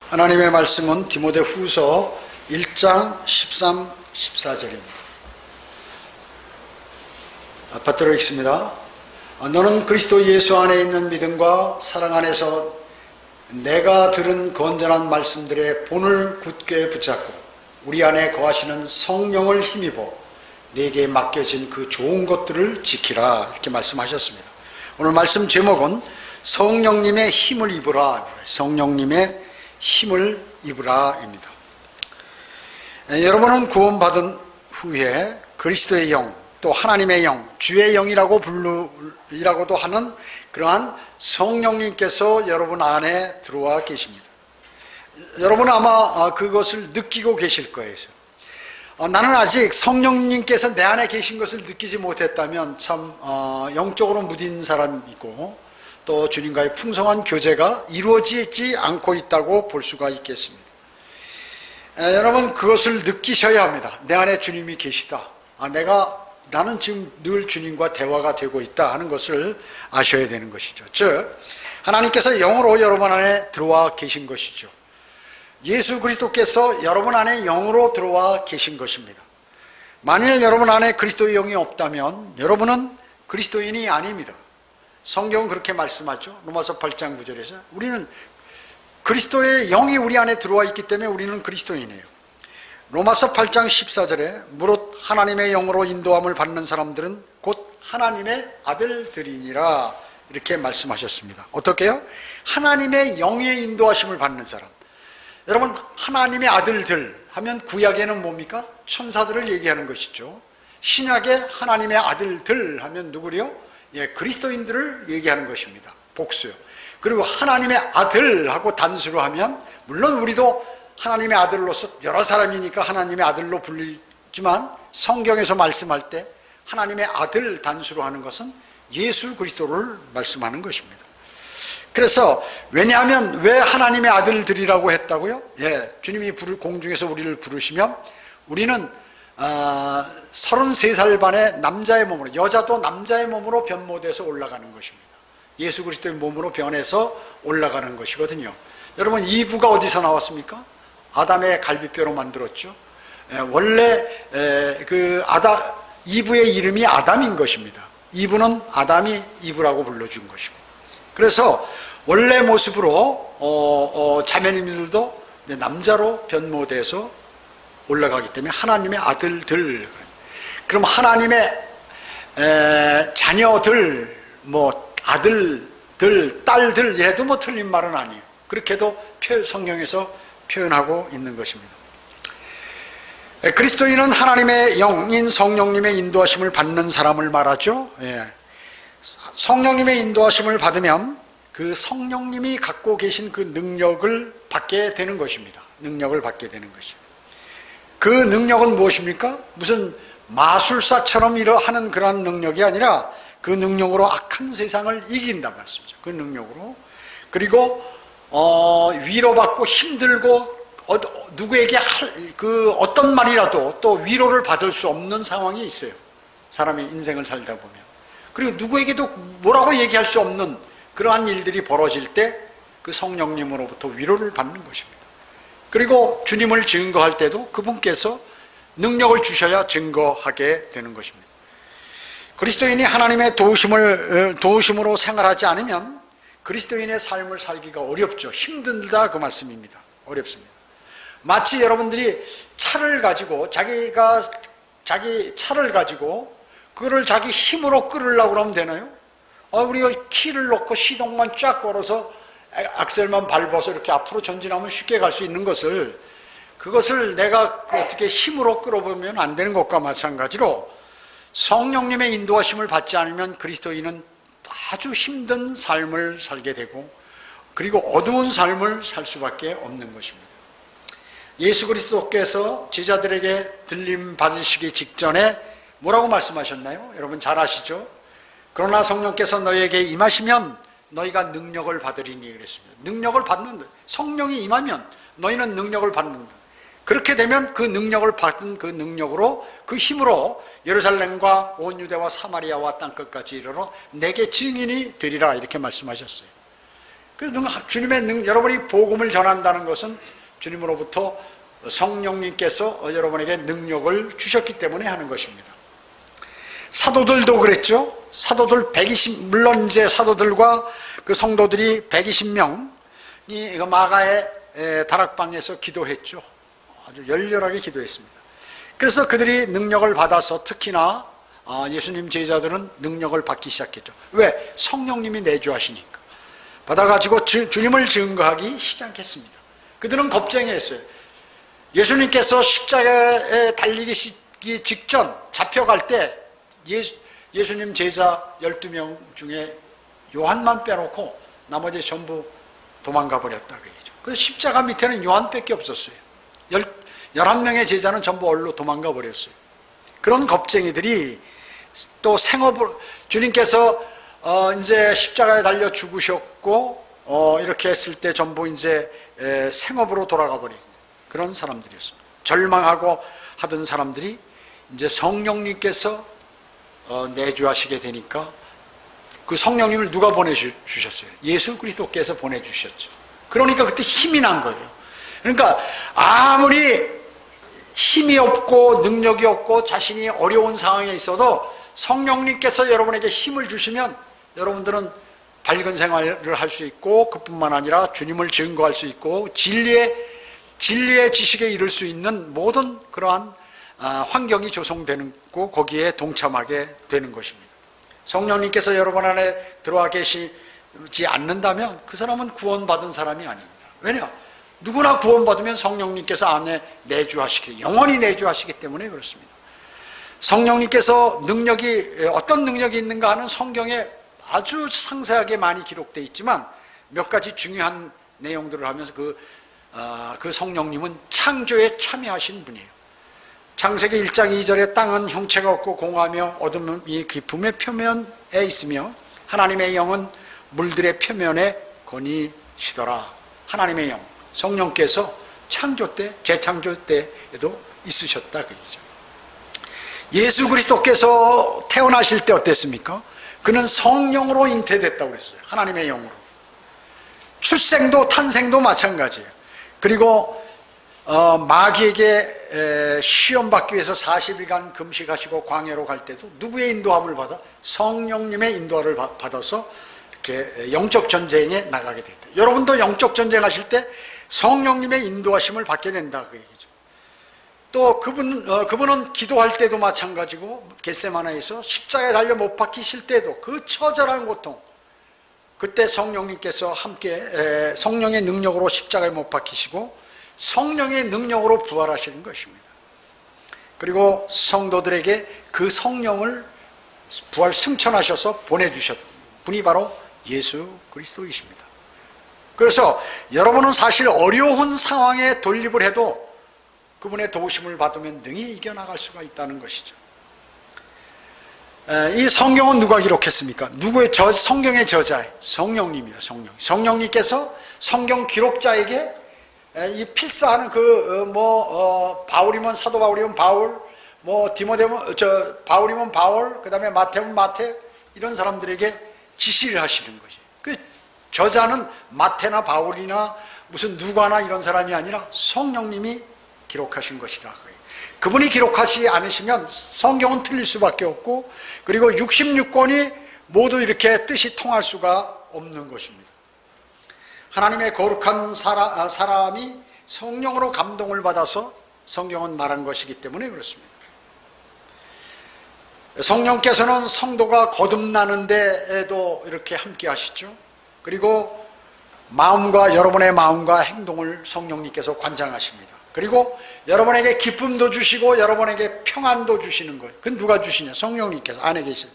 하나님의 말씀은 디모데후서 1장 13, 14절입니다. 받들어 읽습니다. 너는 그리스도 예수 안에 있는 믿음과 사랑 안에서 내가 들은 건전한 말씀들의 본을 굳게 붙잡고 우리 안에 거하시는 성령을 힘입어 내게 맡겨진 그 좋은 것들을 지키라, 이렇게 말씀하셨습니다. 오늘 말씀 제목은 성령님의 힘을 입으라, 성령님의 힘을 입으라입니다. 여러분은 구원받은 후에 그리스도의 영, 또 하나님의 영, 주의 영이라고도 하는 그러한 성령님께서 여러분 안에 들어와 계십니다. 여러분은 아마 그것을 느끼고 계실 거예요. 나는 아직 성령님께서 내 안에 계신 것을 느끼지 못했다면 참 영적으로 무딘 사람이고, 또 주님과의 풍성한 교제가 이루어지지 않고 있다고 볼 수가 있겠습니다. 여러분, 그것을 느끼셔야 합니다. 내 안에 주님이 계시다, 나는 지금 늘 주님과 대화가 되고 있다 하는 것을 아셔야 되는 것이죠. 즉, 하나님께서 영으로 여러분 안에 들어와 계신 것이죠. 예수 그리스도께서 여러분 안에 영으로 들어와 계신 것입니다. 만일 여러분 안에 그리스도의 영이 없다면 여러분은 그리스도인이 아닙니다. 성경은 그렇게 말씀하죠. 로마서 8장 9절에서 우리는 그리스도의 영이 우리 안에 들어와 있기 때문에 우리는 그리스도인이에요. 로마서 8장 14절에 무릇 하나님의 영으로 인도함을 받는 사람들은 곧 하나님의 아들들이니라, 이렇게 말씀하셨습니다. 어떻게요? 하나님의 영의 인도하심을 받는 사람. 여러분, 하나님의 아들들 하면 구약에는 뭡니까? 천사들을 얘기하는 것이죠. 신약에 하나님의 아들들 하면 누구요? 그리스도인들을 얘기하는 것입니다. 복수요. 그리고 하나님의 아들하고 단수로 하면, 물론 우리도 하나님의 아들로서 여러 사람이니까 하나님의 아들로 불리지만 성경에서 말씀할 때 하나님의 아들 단수로 하는 것은 예수 그리스도를 말씀하는 것입니다. 그래서 왜냐하면 왜 하나님의 아들들이라고 했다고요? 주님이 공중에서 우리를 부르시면 우리는 33살 반에 남자의 몸으로, 여자도 남자의 몸으로 변모돼서 올라가는 것입니다. 예수 그리스도의 몸으로 변해서 올라가는 것이거든요. 여러분, 이브가 어디서 나왔습니까? 아담의 갈비뼈로 만들었죠. 원래 이브의 이름이 아담인 것입니다. 이브는 아담이 이브라고 불러준 것이고, 그래서 원래 모습으로 자매님들도 남자로 변모돼서 올라가기 때문에 하나님의 아들들, 그럼 하나님의 자녀들, 아들들, 딸들 해도 틀린 말은 아니에요. 그렇게도 성경에서 표현하고 있는 것입니다. 그리스도인은 하나님의 영인 성령님의 인도하심을 받는 사람을 말하죠. 성령님의 인도하심을 받으면 그 성령님이 갖고 계신 그 능력을 받게 되는 것입니다. 능력을 받게 되는 것이죠. 그 능력은 무엇입니까? 무슨 마술사처럼 하는 그런 능력이 아니라 그 능력으로 악한 세상을 이긴단 말씀이죠. 그 능력으로. 그리고 위로받고 힘들고 누구에게 어떤 말이라도 또 위로를 받을 수 없는 상황이 있어요. 사람이 인생을 살다 보면. 그리고 누구에게도 뭐라고 얘기할 수 없는 그러한 일들이 벌어질 때 그 성령님으로부터 위로를 받는 것입니다. 그리고 주님을 증거할 때도 그분께서 능력을 주셔야 증거하게 되는 것입니다. 그리스도인이 하나님의 도우심으로 생활하지 않으면 그리스도인의 삶을 살기가 어렵죠. 힘들다, 그 말씀입니다. 어렵습니다. 마치 여러분들이 차를 가지고 자기 차를 가지고 그거를 자기 힘으로 끌으려고 그러면 되나요? 우리가 키를 놓고 시동만 쫙 걸어서 악셀만 밟아서 이렇게 앞으로 전진하면 쉽게 갈 수 있는 그것을 내가 어떻게 힘으로 끌어보면 안 되는 것과 마찬가지로 성령님의 인도하심을 받지 않으면 그리스도인은 아주 힘든 삶을 살게 되고, 그리고 어두운 삶을 살 수밖에 없는 것입니다. 예수 그리스도께서 제자들에게 들림 받으시기 직전에 뭐라고 말씀하셨나요? 여러분 잘 아시죠? 그러나 성령께서 너희에게 임하시면 너희가 능력을 받으리니 그랬습니다. 능력을 받는다. 성령이 임하면 너희는 능력을 받는다. 그렇게 되면 그 능력을 받은 그 능력으로, 그 힘으로 예루살렘과 온 유대와 사마리아와 땅끝까지 이르러 내게 증인이 되리라, 이렇게 말씀하셨어요. 그래서 주님의 여러분이 복음을 전한다는 것은 주님으로부터 성령님께서 여러분에게 능력을 주셨기 때문에 하는 것입니다. 사도들도 그랬죠. 사도들 120, 물론 이제 사도들과 그 성도들이 120명이 마가의 다락방에서 기도했죠. 아주 열렬하게 기도했습니다. 그래서 그들이 능력을 받아서 특히나 예수님 제자들은 능력을 받기 시작했죠. 왜? 성령님이 내주하시니까. 받아가지고 주님을 증거하기 시작했습니다. 그들은 겁쟁이했어요. 예수님께서 십자가에 달리기 직전 잡혀갈 때 예수님 제자 12명 중에 요한만 빼놓고 나머지 전부 도망가 버렸다 그 얘기죠. 그 십자가 밑에는 요한밖에 없었어요. 11명의 제자는 전부 얼로 도망가 버렸어요. 그런 겁쟁이들이 또 생업을 주님께서 이제 십자가에 달려 죽으셨고 이렇게 했을 때 전부 이제 생업으로 돌아가 버린 그런 사람들이었습니다. 절망하고 하던 사람들이 이제 성령님께서 내주하시게 되니까 그 성령님을 누가 보내주셨어요? 예수 그리스도께서 보내주셨죠. 그러니까 그때 힘이 난 거예요. 그러니까 아무리 힘이 없고 능력이 없고 자신이 어려운 상황에 있어도 성령님께서 여러분에게 힘을 주시면 여러분들은 밝은 생활을 할 수 있고 그뿐만 아니라 주님을 증거할 수 있고 진리의 지식에 이를 수 있는 모든 그러한 환경이 조성되고 거기에 동참하게 되는 것입니다. 성령님께서 여러분 안에 들어와 계시지 않는다면 그 사람은 구원받은 사람이 아닙니다. 왜냐? 누구나 구원받으면 성령님께서 안에 내주하시기, 영원히 내주하시기 때문에 그렇습니다. 성령님께서 어떤 능력이 있는가 하는 성경에 아주 상세하게 많이 기록되어 있지만 몇 가지 중요한 내용들을 하면서 그 성령님은 창조에 참여하신 분이에요. 창세기 1장 2절에 땅은 형체가 없고 공하며 어둠이 깊음의 표면에 있으며 하나님의 영은 물들의 표면에 거니시더라. 하나님의 영, 성령께서 창조 때, 재창조 때에도 있으셨다 그 얘기죠. 예수 그리스도께서 태어나실 때 어땠습니까? 그는 성령으로 잉태됐다고 그랬어요. 하나님의 영으로. 출생도 탄생도 마찬가지예요. 그리고 마귀에게 시험받기 위해서 40일간 금식하시고 광야로 갈 때도 누구의 인도함을 받아? 성령님의 인도를 받아서 이렇게 영적 전쟁에 나가게 됐다. 여러분도 영적 전쟁 하실 때 성령님의 인도하심을 받게 된다 그 얘기죠. 또 그분은 기도할 때도 마찬가지고 겟세마네에서 십자가에 달려 못 박히실 때도 그 처절한 고통, 그때 성령님께서 함께 성령의 능력으로 십자가에 못 박히시고 성령의 능력으로 부활하시는 것입니다. 그리고 성도들에게 그 성령을 부활 승천하셔서 보내주셨던 분이 바로 예수 그리스도이십니다. 그래서 여러분은 사실 어려운 상황에 돌입을 해도 그분의 도우심을 받으면 능히 이겨나갈 수가 있다는 것이죠. 이 성경은 누가 기록했습니까? 성경의 저자? 성령님입니다. 성령님께서 성경 기록자에게 이 필사하는 바울이면 사도 바울이면 바울, 디모데면 바울이면 바울, 그 다음에 마태면 마태, 이런 사람들에게 지시를 하시는 것이. 그 저자는 마태나 바울이나 무슨 누가나 이런 사람이 아니라 성령님이 기록하신 것이다. 그분이 기록하지 않으시면 성경은 틀릴 수밖에 없고, 그리고 66권이 모두 이렇게 뜻이 통할 수가 없는 것입니다. 하나님의 거룩한 사람이 성령으로 감동을 받아서 성경은 말한 것이기 때문에 그렇습니다. 성령께서는 성도가 거듭나는 데에도 이렇게 함께 하시죠. 그리고 여러분의 마음과 행동을 성령님께서 관장하십니다. 그리고 여러분에게 기쁨도 주시고 여러분에게 평안도 주시는 거예요. 그건 누가 주시냐? 성령님께서 안에 계신.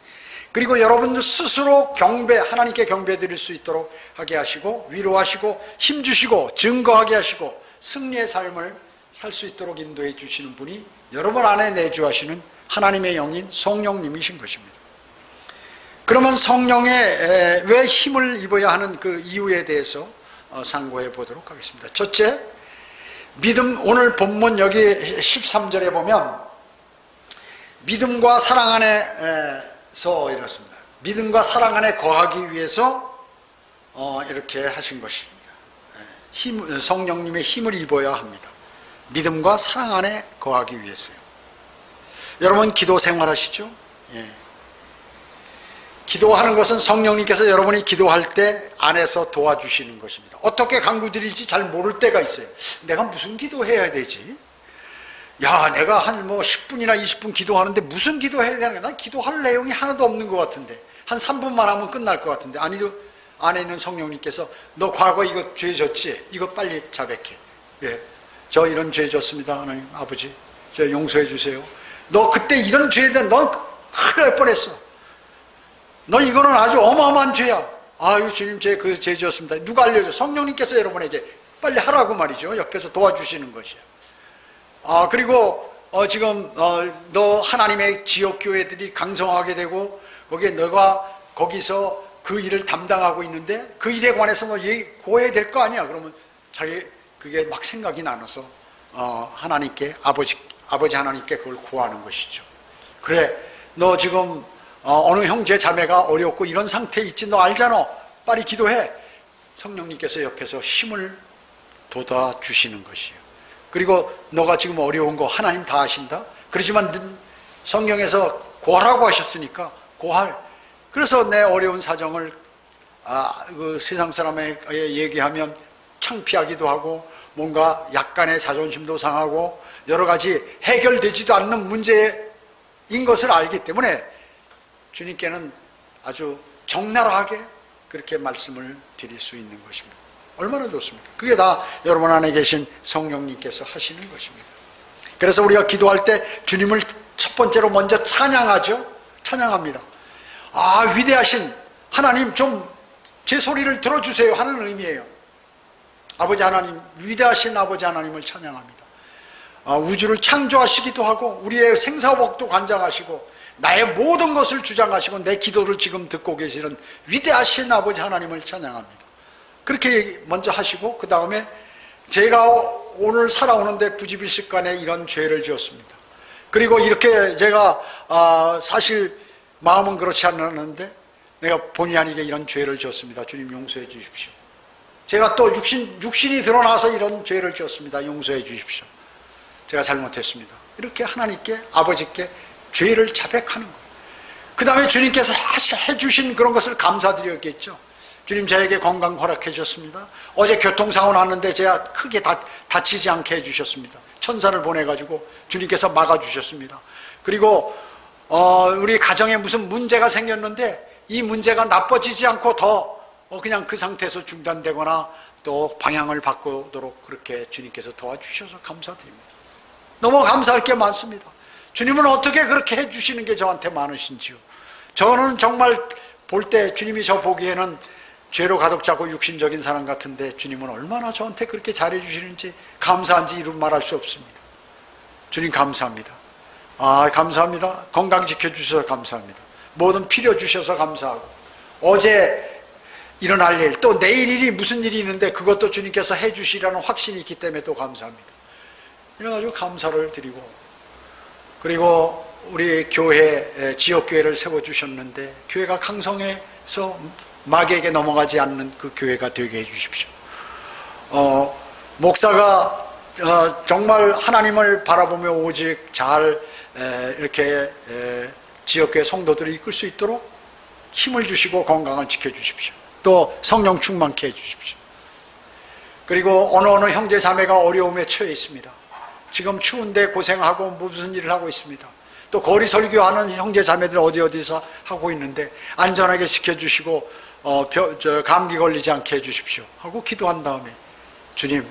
그리고 여러분들 스스로 하나님께 경배 드릴 수 있도록 하게 하시고, 위로하시고, 힘주시고, 증거하게 하시고, 승리의 삶을 살 수 있도록 인도해 주시는 분이 여러분 안에 내주하시는 하나님의 영인 성령님이신 것입니다. 그러면 성령에 왜 힘을 입어야 하는 그 이유에 대해서 상고해 보도록 하겠습니다. 첫째, 오늘 본문 여기 13절에 보면 믿음과 사랑 안에서 이렇습니다. 믿음과 사랑 안에 거하기 위해서 이렇게 하신 것입니다. 성령님의 힘을 입어야 합니다. 믿음과 사랑 안에 거하기 위해서요. 여러분 기도 생활하시죠? 예. 기도하는 것은 성령님께서 여러분이 기도할 때 안에서 도와주시는 것입니다. 어떻게 간구드릴지 잘 모를 때가 있어요. 내가 무슨 기도해야 되지? 야, 내가 한 10분이나 20분 기도하는데 무슨 기도해야 되는 거야? 난 기도할 내용이 하나도 없는 것 같은데 한 3분만 하면 끝날 것 같은데. 아니죠. 안에 있는 성령님께서 너 과거 이거 죄 졌지? 이거 빨리 자백해. 예, 저 이런 죄 졌습니다. 하나님 아버지 저 용서해 주세요. 너 그때 이런 죄에 대한 넌 큰일 날 뻔했어. 너 이거는 아주 어마어마한 죄야. 아유 주님 그 죄 지었습니다. 누가 알려줘? 성령님께서 여러분에게 빨리 하라고 말이죠. 옆에서 도와주시는 것이야. 그리고 지금 너 하나님의 지역교회들이 강성하게 되고 거기에 너가 거기서 그 일을 담당하고 있는데 그 일에 관해서 너 고해야 될 거 아니야. 그러면 자기 그게 막 생각이 나눠서 하나님께 아버지 하나님께 그걸 구하는 것이죠. 그래 너 지금 어느 형제 자매가 어렵고 이런 상태에 있지 너 알잖아. 빨리 기도해. 성령님께서 옆에서 힘을 돋아주시는 것이에요. 그리고 너가 지금 어려운 거 하나님 다 아신다. 그렇지만 성경에서 고하라고 하셨으니까 고할. 그래서 내 어려운 사정을 그 세상 사람에게 얘기하면 창피하기도 하고 뭔가 약간의 자존심도 상하고 여러 가지 해결되지도 않는 문제인 것을 알기 때문에 주님께는 아주 적나라하게 그렇게 말씀을 드릴 수 있는 것입니다. 얼마나 좋습니까? 그게 다 여러분 안에 계신 성령님께서 하시는 것입니다. 그래서 우리가 기도할 때 주님을 첫 번째로 먼저 찬양하죠. 찬양합니다. 위대하신 하나님 좀 제 소리를 들어주세요 하는 의미예요. 아버지 하나님, 위대하신 아버지 하나님을 찬양합니다. 우주를 창조하시기도 하고 우리의 생사복도 관장하시고 나의 모든 것을 주장하시고 내 기도를 지금 듣고 계시는 위대하신 아버지 하나님을 찬양합니다. 그렇게 먼저 하시고 그 다음에 제가 오늘 살아오는데 부지불식간에 이런 죄를 지었습니다. 그리고 이렇게 제가 사실 마음은 그렇지 않았는데 내가 본의 아니게 이런 죄를 지었습니다. 주님 용서해 주십시오. 제가 또 육신이 드러나서 이런 죄를 지었습니다. 용서해 주십시오. 제가 잘못했습니다. 이렇게 하나님께 아버지께 죄를 자백하는 거예요. 그 다음에 주님께서 해주신 그런 것을 감사드렸겠죠. 주님 저에게 건강 허락해 주셨습니다. 어제 교통사고 났는데 제가 크게 다치지 않게 해주셨습니다. 천사를 보내가지고 주님께서 막아주셨습니다. 그리고 우리 가정에 무슨 문제가 생겼는데 이 문제가 나빠지지 않고 더 그냥 그 상태에서 중단되거나 또 방향을 바꾸도록 그렇게 주님께서 도와주셔서 감사드립니다. 너무 감사할 게 많습니다. 주님은 어떻게 그렇게 해주시는 게 저한테 많으신지요. 저는 정말 볼 때 주님이 저 보기에는 죄로 가득 차고 육신적인 사람 같은데 주님은 얼마나 저한테 그렇게 잘해주시는지 감사한지 이루 말할 수 없습니다. 주님 감사합니다. 감사합니다. 건강 지켜주셔서 감사합니다. 모든 필요 주셔서 감사하고 어제 일어날 일 또 내일 일이 무슨 일이 있는데 그것도 주님께서 해주시라는 확신이 있기 때문에 또 감사합니다. 이래가지고 감사를 드리고 그리고 우리 교회 지역교회를 세워주셨는데 교회가 강성해서 마귀에게 넘어가지 않는 그 교회가 되게 해주십시오. 목사가 정말 하나님을 바라보며 오직 잘 이렇게 지역교회 성도들을 이끌 수 있도록 힘을 주시고 건강을 지켜주십시오. 또 성령 충만케 해주십시오. 그리고 어느 형제 자매가 어려움에 처해 있습니다. 지금 추운데 고생하고 무슨 일을 하고 있습니다. 또 거리 설교하는 형제 자매들 어디서 하고 있는데 안전하게 지켜주시고 감기 걸리지 않게 해주십시오 하고 기도한 다음에 주님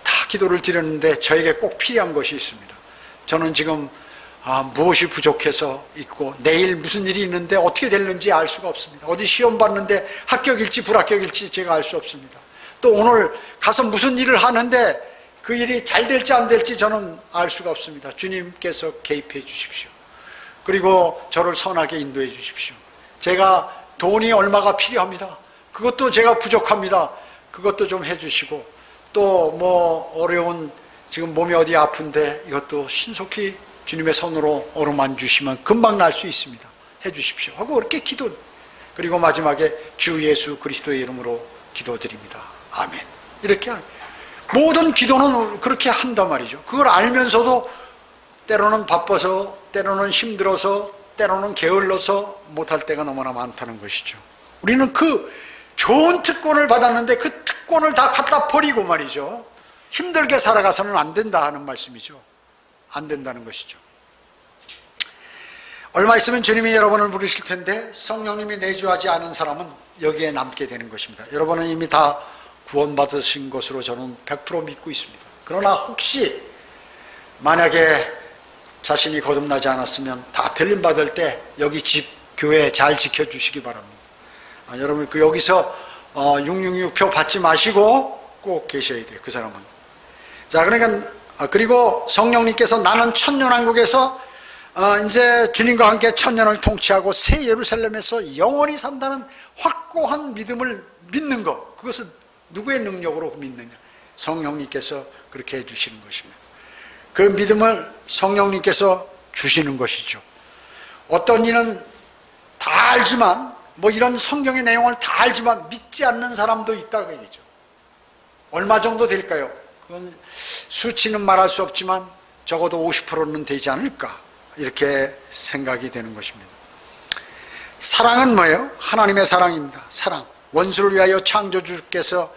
다 기도를 드렸는데 저에게 꼭 필요한 것이 있습니다. 저는 지금 무엇이 부족해서 있고 내일 무슨 일이 있는데 어떻게 될는지 알 수가 없습니다. 어디 시험 봤는데 합격일지 불합격일지 제가 알 수 없습니다. 또 오늘 가서 무슨 일을 하는데 그 일이 잘 될지 안 될지 저는 알 수가 없습니다. 주님께서 개입해 주십시오. 그리고 저를 선하게 인도해 주십시오. 제가 돈이 얼마가 필요합니다. 그것도 제가 부족합니다. 그것도 좀 해주시고 또 어려운 지금 몸이 어디 아픈데 이것도 신속히 주님의 손으로 어루만 주시면 금방 날 수 있습니다. 해주십시오 하고 그렇게 기도. 그리고 마지막에 주 예수 그리스도의 이름으로 기도드립니다. 아멘. 이렇게 모든 기도는 그렇게 한단 말이죠. 그걸 알면서도 때로는 바빠서, 때로는 힘들어서, 때로는 게을러서 못할 때가 너무나 많다는 것이죠. 우리는 그 좋은 특권을 받았는데 그 특권을 다 갖다 버리고 말이죠, 힘들게 살아가서는 안 된다 하는 말씀이죠. 안 된다는 것이죠. 얼마 있으면 주님이 여러분을 부르실 텐데 성령님이 내주하지 않은 사람은 여기에 남게 되는 것입니다. 여러분은 이미 다 구원받으신 것으로 저는 100% 믿고 있습니다. 그러나 혹시 만약에 자신이 거듭나지 않았으면 다 들림받을 때 여기 집, 교회 잘 지켜주시기 바랍니다. 여러분 여기서 666표 받지 마시고 꼭 계셔야 돼요. 그 사람은. 자, 그러니까 그리고 성령님께서 나는 천년왕국에서 이제 주님과 함께 천년을 통치하고 새 예루살렘에서 영원히 산다는 확고한 믿음을 믿는 것, 그것은 누구의 능력으로 믿느냐? 성령님께서 그렇게 해주시는 것입니다. 그 믿음을 성령님께서 주시는 것이죠. 어떤 이는 다 알지만, 뭐 이런 성경의 내용을 다 알지만 믿지 않는 사람도 있다고 얘기죠. 얼마 정도 될까요? 그건 수치는 말할 수 없지만 적어도 50%는 되지 않을까, 이렇게 생각이 되는 것입니다. 사랑은 뭐예요? 하나님의 사랑입니다. 사랑. 원수를 위하여 창조주께서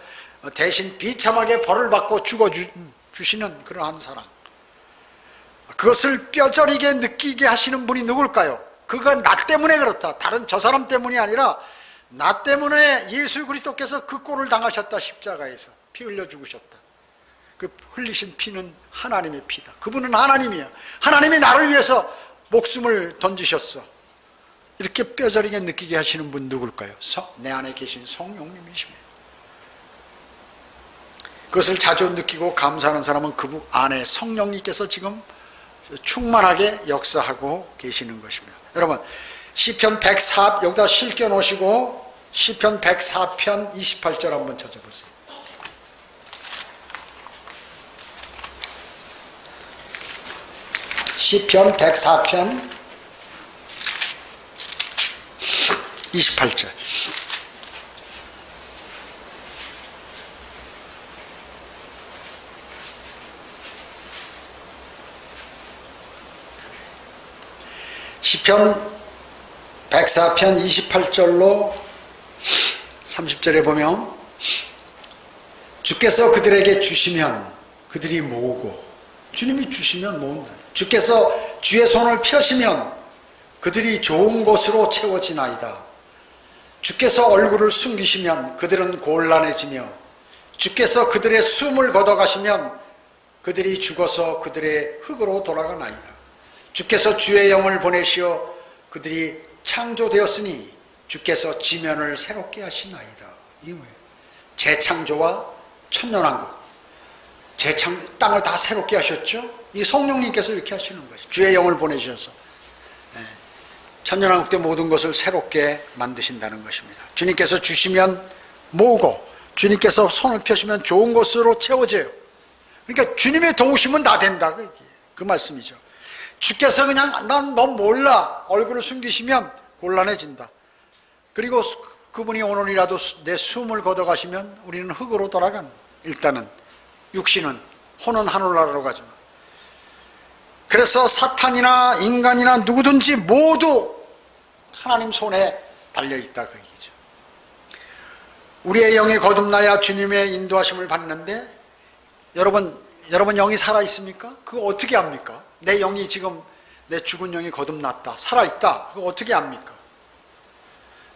대신 비참하게 벌을 받고 죽어주시는 그러한 사랑. 그것을 뼈저리게 느끼게 하시는 분이 누굴까요? 그건 나 때문에 그렇다, 다른 저 사람 때문이 아니라 나 때문에 예수 그리스도께서 그 꼴을 당하셨다. 십자가에서 피 흘려 죽으셨다. 그 흘리신 피는 하나님의 피다. 그분은 하나님이야. 하나님이 나를 위해서 목숨을 던지셨어. 이렇게 뼈저리게 느끼게 하시는 분 누굴까요? 내 안에 계신 성령님이십니다. 그것을 자주 느끼고 감사하는 사람은 그분 안에 성령님께서 지금 충만하게 역사하고 계시는 것입니다. 여러분, 시편 104, 여기다 실겨 놓으시고 시편 104편 28절 한번 찾아보세요. 시편 104편 28절. 시편 104편 28절로 30절에 보면 주께서 그들에게 주시면 그들이 모으고, 주님이 주시면 모은다. 주께서 주의 손을 펴시면 그들이 좋은 것으로 채워지나이다. 주께서 얼굴을 숨기시면 그들은 곤란해지며 주께서 그들의 숨을 걷어가시면 그들이 죽어서 그들의 흙으로 돌아가나이다. 주께서 주의 영을 보내시어 그들이 창조되었으니 주께서 지면을 새롭게 하시나이다. 이게 뭐예요? 재창조와 천년왕국, 땅을 다 새롭게 하셨죠? 이 성령님께서 이렇게 하시는 거죠. 주의 영을 보내셔서 천년왕국 때 모든 것을 새롭게 만드신다는 것입니다. 주님께서 주시면 모으고 주님께서 손을 펴시면 좋은 것으로 채워져요. 그러니까 주님의 도우심은 다 된다, 그 말씀이죠. 주께서 그냥 난 넌 몰라 얼굴을 숨기시면 곤란해진다. 그리고 그분이 오늘이라도 내 숨을 걷어가시면 우리는 흙으로 돌아간, 일단은 육신은 혼은 하늘나라로 가지만, 그래서 사탄이나 인간이나 누구든지 모두 하나님 손에 달려있다, 그 얘기죠. 우리의 영이 거듭나야 주님의 인도하심을 받는데, 여러분 영이 살아있습니까? 그거 어떻게 압니까? 내 영이 지금, 내 죽은 영이 거듭났다, 살아있다, 그거 어떻게 압니까?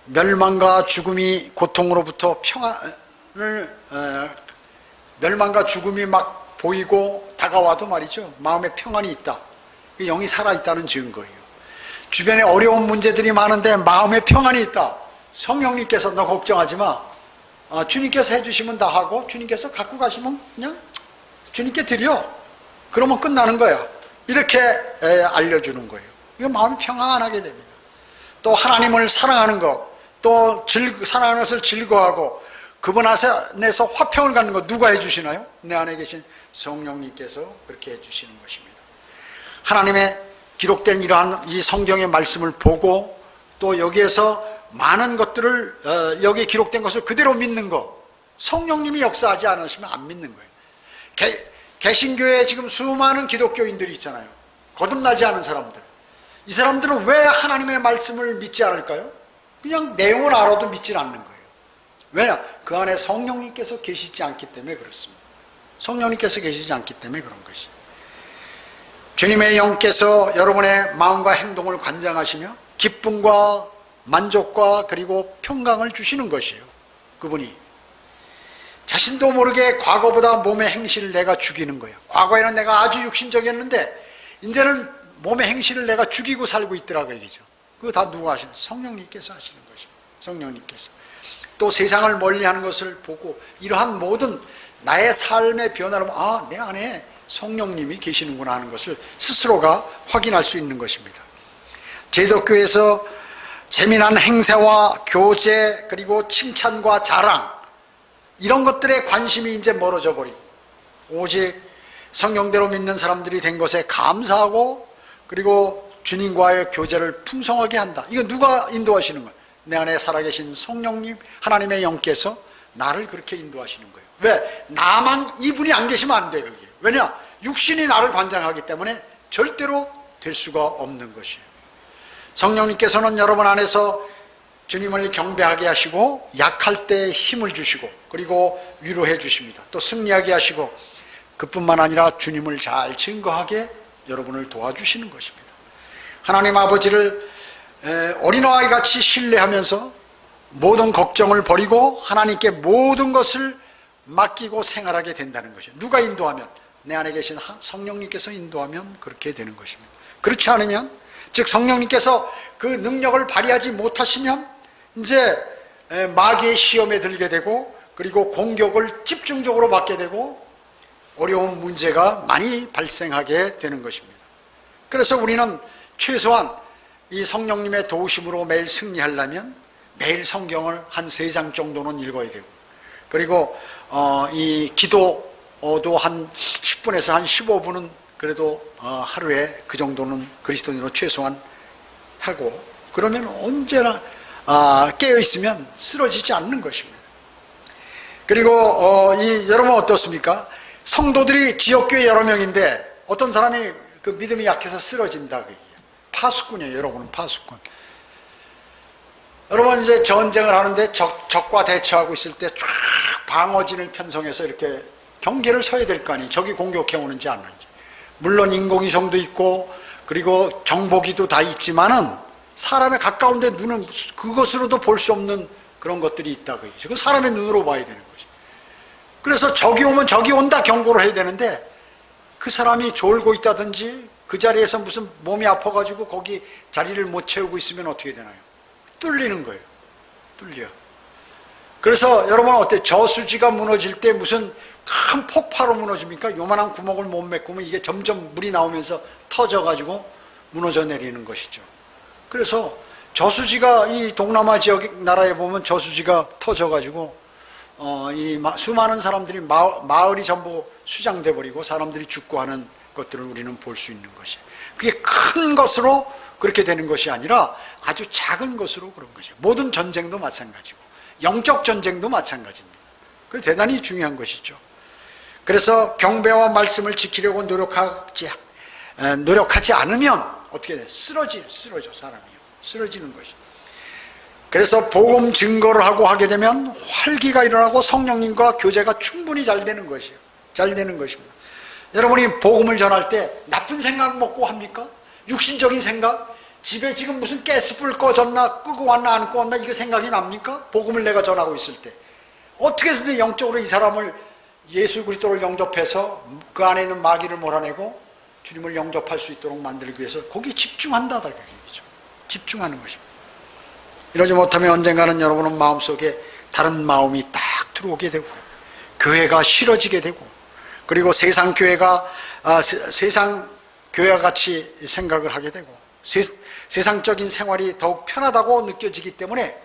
멸망과 죽음이, 고통으로부터 평안을, 멸망과 죽음이 막 보이고 다가와도 말이죠, 마음에 평안이 있다, 그 영이 살아있다는 증거예요. 주변에 어려운 문제들이 많은데 마음에 평안이 있다, 성령님께서 너 걱정하지 마, 주님께서 해주시면 다 하고 주님께서 갖고 가시면 그냥 주님께 드려, 그러면 끝나는 거야, 이렇게 알려주는 거예요. 이거 마음이 평안하게 됩니다. 또 하나님을 사랑하는 것, 또 사랑하는 것을 즐거워하고 그분 안에서 화평을 갖는 것 누가 해주시나요? 내 안에 계신 성령님께서 그렇게 해주시는 것입니다. 하나님의 기록된 이러한 이 성경의 말씀을 보고 또 여기에서 많은 것들을, 여기에 기록된 것을 그대로 믿는 것, 성령님이 역사하지 않으시면 안 믿는 거예요. 개신교에 지금 수많은 기독교인들이 있잖아요. 거듭나지 않은 사람들. 이 사람들은 왜 하나님의 말씀을 믿지 않을까요? 그냥 내용을 알아도 믿지 않는 거예요. 왜냐? 그 안에 성령님께서 계시지 않기 때문에 그렇습니다. 성령님께서 계시지 않기 때문에 그런 것이. 주님의 영께서 여러분의 마음과 행동을 관장하시며 기쁨과 만족과 그리고 평강을 주시는 것이에요. 그분이 자신도 모르게 과거보다 몸의 행실을 내가 죽이는 거예요. 과거에는 내가 아주 육신적이었는데 이제는 몸의 행실을 내가 죽이고 살고 있더라고요. 이죠. 그거 다 누가 하시는? 성령님께서 하시는 것입니다. 성령님께서. 또 세상을 멀리하는 것을 보고 이러한 모든 나의 삶의 변화를 보면 내 안에 성령님이 계시는구나 하는 것을 스스로가 확인할 수 있는 것입니다. 제독교에서 재미난 행세와 교제 그리고 칭찬과 자랑 이런 것들에 관심이 이제 멀어져 버리고 오직 성령대로 믿는 사람들이 된 것에 감사하고 그리고 주님과의 교제를 풍성하게 한다. 이거 누가 인도하시는 거예요? 내 안에 살아계신 성령님 하나님의 영께서 나를 그렇게 인도하시는 거예요. 왜? 나만 이분이 안 계시면 안 돼요. 그게. 왜냐? 육신이 나를 관장하기 때문에 절대로 될 수가 없는 것이에요. 성령님께서는 여러분 안에서 주님을 경배하게 하시고 약할 때 힘을 주시고 그리고 위로해 주십니다. 또 승리하게 하시고 그뿐만 아니라 주님을 잘 증거하게 여러분을 도와주시는 것입니다. 하나님 아버지를 어린아이 같이 신뢰하면서 모든 걱정을 버리고 하나님께 모든 것을 맡기고 생활하게 된다는 것이에요. 누가 인도하면? 내 안에 계신 성령님께서 인도하면 그렇게 되는 것입니다. 그렇지 않으면 즉 성령님께서 그 능력을 발휘하지 못하시면 이제 마귀의 시험에 들게 되고 그리고 공격을 집중적으로 받게 되고 어려운 문제가 많이 발생하게 되는 것입니다. 그래서 우리는 최소한 이 성령님의 도우심으로 매일 승리하려면 매일 성경을 한 3장 정도는 읽어야 되고 그리고 이 기도도 한 10분에서 한 15분은 그래도 하루에 그 정도는 그리스도인으로 최소한 하고 그러면 언제나 깨어있으면 쓰러지지 않는 것입니다. 그리고 여러분 어떻습니까? 성도들이 지역교회 여러 명인데 어떤 사람이 그 믿음이 약해서 쓰러진다. 파수꾼이에요. 여러분은 파수꾼. 여러분 이제 전쟁을 하는데 적과 대처하고 있을 때 쫙 방어진을 편성해서 이렇게 경계를 서야 될 거 아니에요. 적이 공격해 오는지 안 오는지. 물론 인공위성도 있고 그리고 정보기도 다 있지만은 사람의 가까운데 눈은 그것으로도 볼 수 없는 그런 것들이 있다. 그건 사람의 눈으로 봐야 되는 거죠. 그래서 적이 오면 적이 온다 경고를 해야 되는데 그 사람이 졸고 있다든지 그 자리에서 무슨 몸이 아파가지고 거기 자리를 못 채우고 있으면 어떻게 되나요? 뚫리는 거예요. 뚫려. 그래서 여러분 어때요? 저수지가 무너질 때 무슨 큰 폭파로 무너집니까? 요만한 구멍을 못 메꾸면 이게 점점 물이 나오면서 터져가지고 무너져 내리는 것이죠. 그래서 저수지가 이 동남아 지역 나라에 보면 저수지가 터져가지고 이 수많은 사람들이 마을이 전부 수장돼 버리고 사람들이 죽고 하는 것들을 우리는 볼 수 있는 것이. 그게 큰 것으로 그렇게 되는 것이 아니라 아주 작은 것으로 그런 것이에요. 모든 전쟁도 마찬가지고 영적 전쟁도 마찬가지입니다. 그게 대단히 중요한 것이죠. 그래서 경배와 말씀을 지키려고 노력하지 않으면 어떻게 돼? 쓰러져 사람이요. 쓰러지는 것이. 그래서 복음 증거를 하고 하게 되면 활기가 일어나고 성령님과 교제가 충분히 잘 되는 것이에요. 잘 되는 것입니다. 여러분이 복음을 전할 때 나쁜 생각 먹고 합니까? 육신적인 생각? 집에 지금 무슨 가스불 꺼졌나 끄고 왔나 안 끄고 왔나 이거 생각이 납니까? 복음을 내가 전하고 있을 때 어떻게 해서든 영적으로 이 사람을 예수 그리스도를 영접해서 그 안에 있는 마귀를 몰아내고 주님을 영접할 수 있도록 만들기 위해서 거기에 집중한다. 얘기죠. 집중하는 것입니다. 이러지 못하면 언젠가는 여러분은 마음속에 다른 마음이 딱 들어오게 되고 교회가 싫어지게 되고 그리고 세상 교회가 같이 생각을 하게 되고 세상적인 생활이 더욱 편하다고 느껴지기 때문에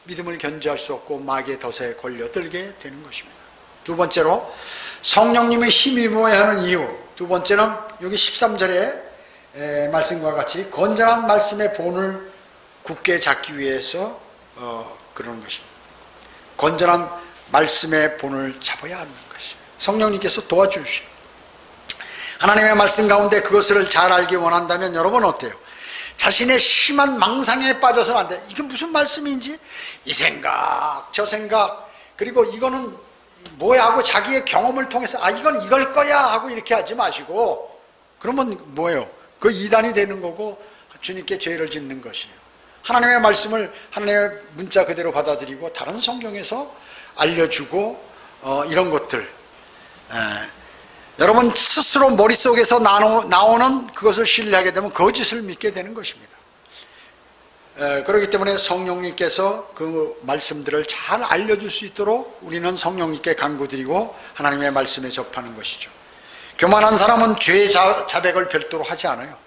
믿음을 견지할 수 없고 마귀의 덫에 걸려들게 되는 것입니다. 두 번째로 성령님의 힘입어야 하는 이유. 두 번째는 여기 13절의 말씀과 같이 건전한 말씀의 본을 굳게 잡기 위해서 그러는 것입니다. 건전한 말씀의 본을 잡아야 하는 것이에요. 성령님께서 도와주시오. 하나님의 말씀 가운데 그것을 잘 알기 원한다면 여러분 어때요? 자신의 심한 망상에 빠져서는 안 돼. 이게 무슨 말씀인지 이 생각 저 생각 그리고 이거는 뭐야 하고 자기의 경험을 통해서 이건 이걸 거야 하고 이렇게 하지 마시고, 그러면 뭐예요? 그 이단이 되는 거고 주님께 죄를 짓는 것이에요. 하나님의 말씀을 하나님의 문자 그대로 받아들이고 다른 성경에서 알려주고 이런 것들, 여러분 스스로 머릿속에서 나오는 그것을 신뢰하게 되면 거짓을 믿게 되는 것입니다. 그렇기 때문에 성령님께서 그 말씀들을 잘 알려줄 수 있도록 우리는 성령님께 간구드리고 하나님의 말씀에 접하는 것이죠. 교만한 사람은 죄 자백을 별도로 하지 않아요.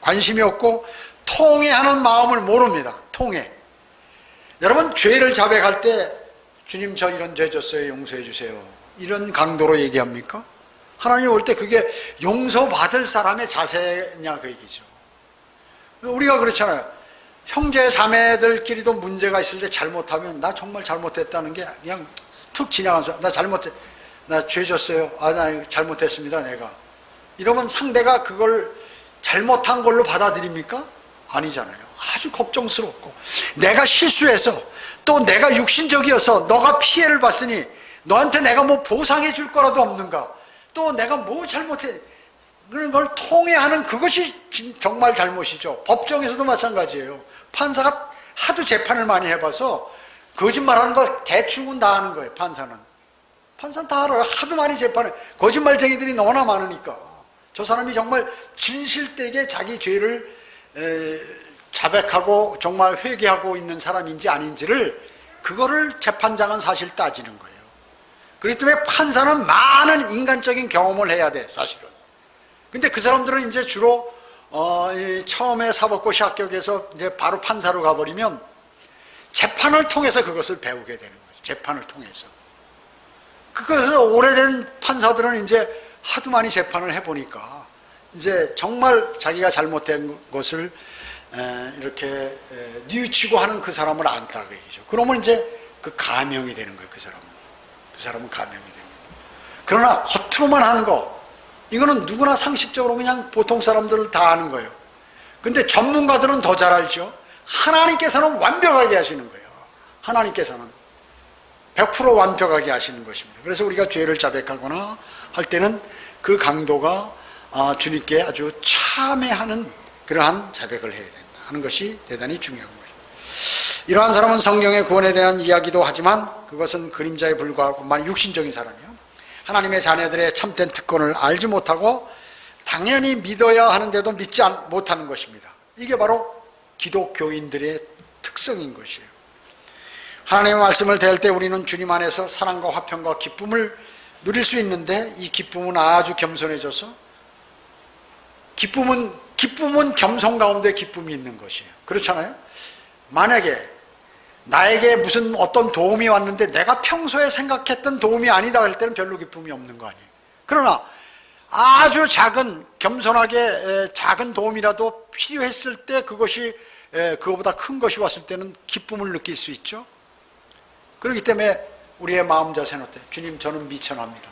관심이 없고 통회하는 마음을 모릅니다. 통회. 여러분 죄를 자백할 때 주님 저 이런 죄 졌어요 용서해 주세요 이런 강도로 얘기합니까? 하나님 올 때 그게 용서받을 사람의 자세냐 그 얘기죠. 우리가 그렇잖아요. 형제 자매들끼리도 문제가 있을 때 잘못하면 나 정말 잘못했다는 게 그냥 툭 지나가서 나 잘못해, 나 죄 졌어요, 나 잘못했습니다 내가, 이러면 상대가 그걸 잘못한 걸로 받아들입니까? 아니잖아요. 아주 걱정스럽고 내가 실수해서 또 내가 육신적이어서 너가 피해를 봤으니 너한테 내가 뭐 보상해 줄 거라도 없는가, 또 내가 뭐 잘못해, 그런 걸 통회하는 그것이 정말 잘못이죠. 법정에서도 마찬가지예요. 판사가 하도 재판을 많이 해봐서 거짓말하는 거 대충은 다 아는 거예요. 판사는 다 알아요. 하도 많이 재판을, 거짓말쟁이들이 너무나 많으니까 저 사람이 정말 진실되게 자기 죄를 자백하고 정말 회개하고 있는 사람인지 아닌지를, 그거를 재판장은 사실 따지는 거예요. 그렇기 때문에 판사는 많은 인간적인 경험을 해야 돼 사실은. 근데 그 사람들은 이제 주로 처음에 사법고시 합격해서 이제 바로 판사로 가버리면 재판을 통해서 그것을 배우게 되는 거죠. 재판을 통해서. 그래서 오래된 판사들은 이제 하도 많이 재판을 해보니까 이제 정말 자기가 잘못된 것을 이렇게 뉘우치고 하는 그 사람을 안다 그 얘기죠. 그러면 이제 그 가명이 되는 거예요. 그 사람은 가명이 되는 거예요. 그러나 겉으로만 하는 거, 이거는 누구나 상식적으로 그냥 보통 사람들을 다 아는 거예요. 근데 전문가들은 더 잘 알죠. 하나님께서는 완벽하게 하시는 거예요. 하나님께서는 100% 완벽하게 하시는 것입니다. 그래서 우리가 죄를 자백하거나 할 때는 그 강도가 주님께 아주 참회하는 그러한 자백을 해야 된다 하는 것이 대단히 중요한 거예요. 이러한 사람은 성경의 구원에 대한 이야기도 하지만 그것은 그림자에 불과하고 만 육신적인 사람이요, 하나님의 자녀들의 참된 특권을 알지 못하고 당연히 믿어야 하는데도 믿지 못하는 것입니다. 이게 바로 기독교인들의 특성인 것이에요. 하나님의 말씀을 대할 때 우리는 주님 안에서 사랑과 화평과 기쁨을 누릴 수 있는데, 이 기쁨은 아주 겸손해져서, 기쁨은 겸손 가운데 기쁨이 있는 것이에요. 그렇잖아요. 만약에 나에게 무슨 어떤 도움이 왔는데 내가 평소에 생각했던 도움이 아니다 할 때는 별로 기쁨이 없는 거 아니에요. 그러나 아주 작은, 겸손하게 작은 도움이라도 필요했을 때 그것이 그거보다 큰 것이 왔을 때는 기쁨을 느낄 수 있죠. 그렇기 때문에 우리의 마음 자세는 어때요? 주님, 저는 미천합니다.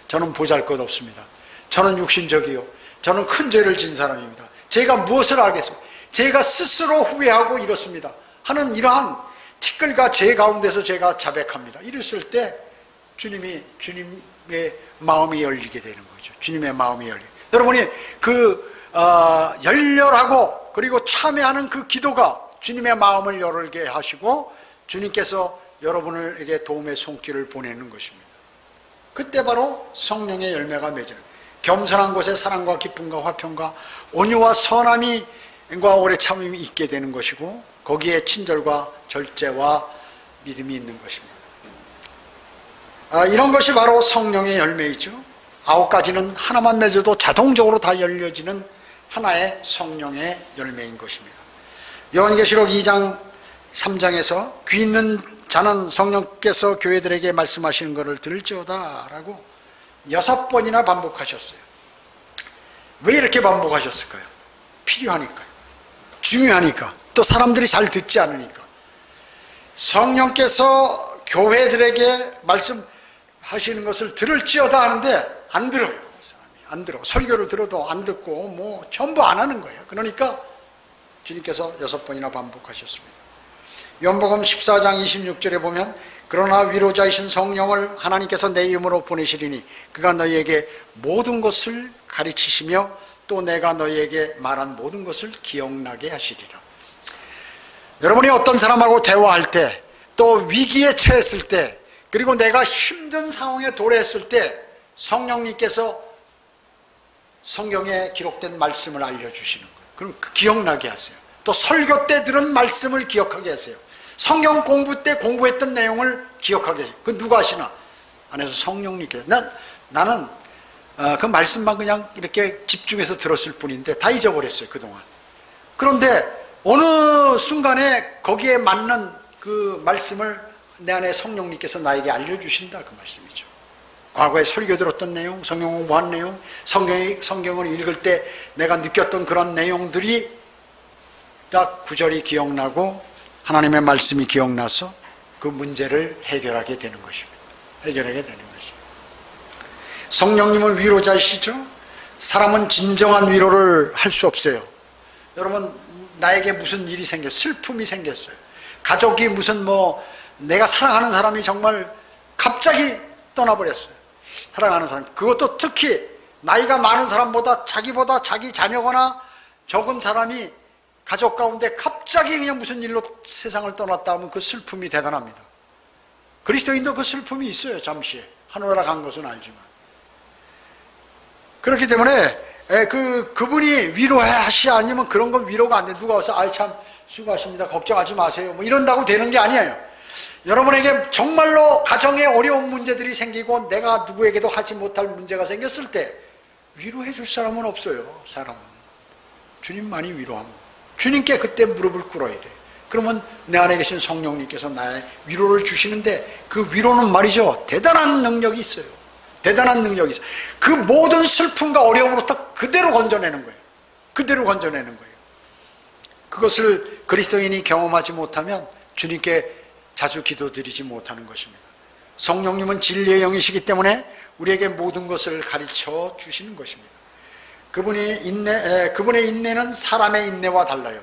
저는 보잘것없습니다. 저는 육신적이요, 저는 큰 죄를 진 사람입니다. 제가 무엇을 알겠습니까? 제가 스스로 후회하고 이렇습니다 하는 이러한 티끌과 죄 가운데서 제가 자백합니다. 이랬을 때 주님의 마음이 열리게 되는 거죠. 주님의 마음이 열리게. 여러분이 열렬하고 그리고 참여하는 그 기도가 주님의 마음을 열게 하시고 주님께서 여러분에게 도움의 손길을 보내는 것입니다. 그때 바로 성령의 열매가 맺어요. 겸손한 곳에 사랑과 기쁨과 화평과 온유와 선함과 오래 참음이 있게 되는 것이고, 거기에 친절과 절제와 믿음이 있는 것입니다. 이런 것이 바로 성령의 열매이죠. 9가지는 하나만 맺어도 자동적으로 다 열려지는 하나의 성령의 열매인 것입니다. 요한계시록 2장 3장에서 귀 있는 자는 성령께서 교회들에게 말씀하시는 것을 들을지어다 라고 6번이나 반복하셨어요. 왜 이렇게 반복하셨을까요? 필요하니까요. 중요하니까. 또 사람들이 잘 듣지 않으니까. 성령께서 교회들에게 말씀하시는 것을 들을지어다 하는데 안 들어요. 사람이 안 들어. 설교를 들어도 안 듣고 뭐 전부 안 하는 거예요. 그러니까 주님께서 6번이나 반복하셨습니다. 요한복음 14장 26절에 보면 그러나 위로자이신 성령을 하나님께서 내 이름으로 보내시리니 그가 너희에게 모든 것을 가르치시며 또 내가 너희에게 말한 모든 것을 기억나게 하시리라. 여러분이 어떤 사람하고 대화할 때, 또 위기에 처했을 때, 그리고 내가 힘든 상황에 도래했을 때 성령님께서 성경에 기록된 말씀을 알려주시는 거예요. 그럼 기억나게 하세요. 또 설교 때 들은 말씀을 기억하게 하세요. 성경 공부 때 공부했던 내용을 기억하게 해요. 그 누가 하시나? 안에서 성령님께서. 나는 그 말씀만 그냥 이렇게 집중해서 들었을 뿐인데 다 잊어버렸어요, 그동안. 그런데 어느 순간에 거기에 맞는 그 말씀을 내 안에 성령님께서 나에게 알려주신다, 그 말씀이죠. 과거에 설교 들었던 내용, 성경 공부한 내용, 성경을 읽을 때 내가 느꼈던 그런 내용들이 딱 구절이 기억나고 하나님의 말씀이 기억나서 그 문제를 해결하게 되는 것입니다. 해결하게 되는 것입니다. 성령님은 위로자이시죠. 사람은 진정한 위로를 할 수 없어요. 여러분, 나에게 무슨 일이 슬픔이 생겼어요. 가족이 내가 사랑하는 사람이 정말 갑자기 떠나버렸어요. 사랑하는 사람. 그것도 특히 나이가 많은 사람보다 자기보다 자기 자녀거나 적은 사람이 가족 가운데 갑자기 그냥 무슨 일로 세상을 떠났다 하면 그 슬픔이 대단합니다. 그리스도인도 그 슬픔이 있어요. 잠시 하늘나라 간 것은 알지만. 그렇기 때문에 그분이 위로하시 아니면 그런 건 위로가 안 돼. 누가 와서 아이 참 수고하십니다, 걱정하지 마세요, 뭐 이런다고 되는 게 아니에요. 여러분에게 정말로 가정에 어려운 문제들이 생기고 내가 누구에게도 하지 못할 문제가 생겼을 때 위로해 줄 사람은 없어요. 사람은 주님만이 위로하면 주님께 그때 무릎을 꿇어야 돼. 그러면 내 안에 계신 성령님께서 나의 위로를 주시는데 그 위로는 말이죠, 대단한 능력이 있어요. 대단한 능력이 있어요. 그 모든 슬픔과 어려움으로부터 그대로 건져내는 거예요. 그대로 건져내는 거예요. 그것을 그리스도인이 경험하지 못하면 주님께 자주 기도드리지 못하는 것입니다. 성령님은 진리의 영이시기 때문에 우리에게 모든 것을 가르쳐 주시는 것입니다. 그분의 인내는 사람의 인내와 달라요.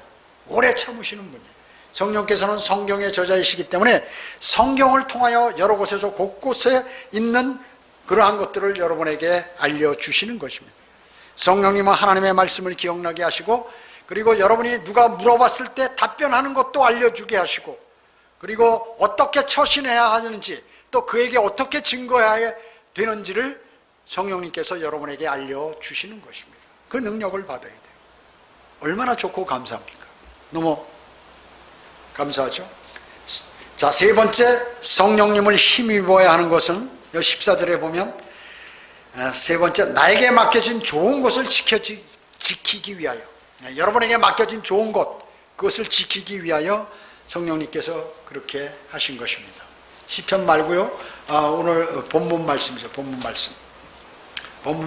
오래 참으시는 분이에요. 성령께서는 성경의 저자이시기 때문에 성경을 통하여 여러 곳에서 곳곳에 있는 그러한 것들을 여러분에게 알려주시는 것입니다. 성령님은 하나님의 말씀을 기억나게 하시고, 그리고 여러분이 누가 물어봤을 때 답변하는 것도 알려주게 하시고, 그리고 어떻게 처신해야 하는지, 또 그에게 어떻게 증거해야 되는지를 성령님께서 여러분에게 알려주시는 것입니다. 그 능력을 받아야 돼요. 얼마나 좋고 감사합니까? 너무 감사하죠? 자, 세 번째, 성령님을 힘입어야 하는 것은 14절에 보면 세 번째, 나에게 맡겨진 좋은 것을 지키기 위하여, 여러분에게 맡겨진 좋은 것, 그것을 지키기 위하여 성령님께서 그렇게 하신 것입니다. 시편 말고요, 오늘 본문 말씀이죠. 본문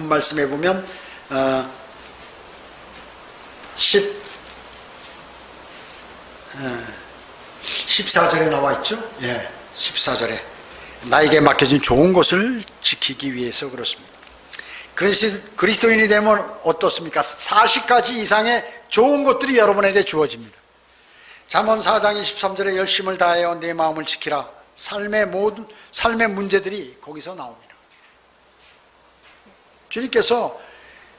말씀에 보면 14절에 나와 있죠. 14절에 나에게 맡겨진 좋은 것을 지키기 위해서 그렇습니다. 그리스도인이 되면 어떻습니까? 40가지 이상의 좋은 것들이 여러분에게 주어집니다. 잠언 4장 23절에 열심을 다하여 내 마음을 지키라. 삶의 문제들이 거기서 나옵니다. 주님께서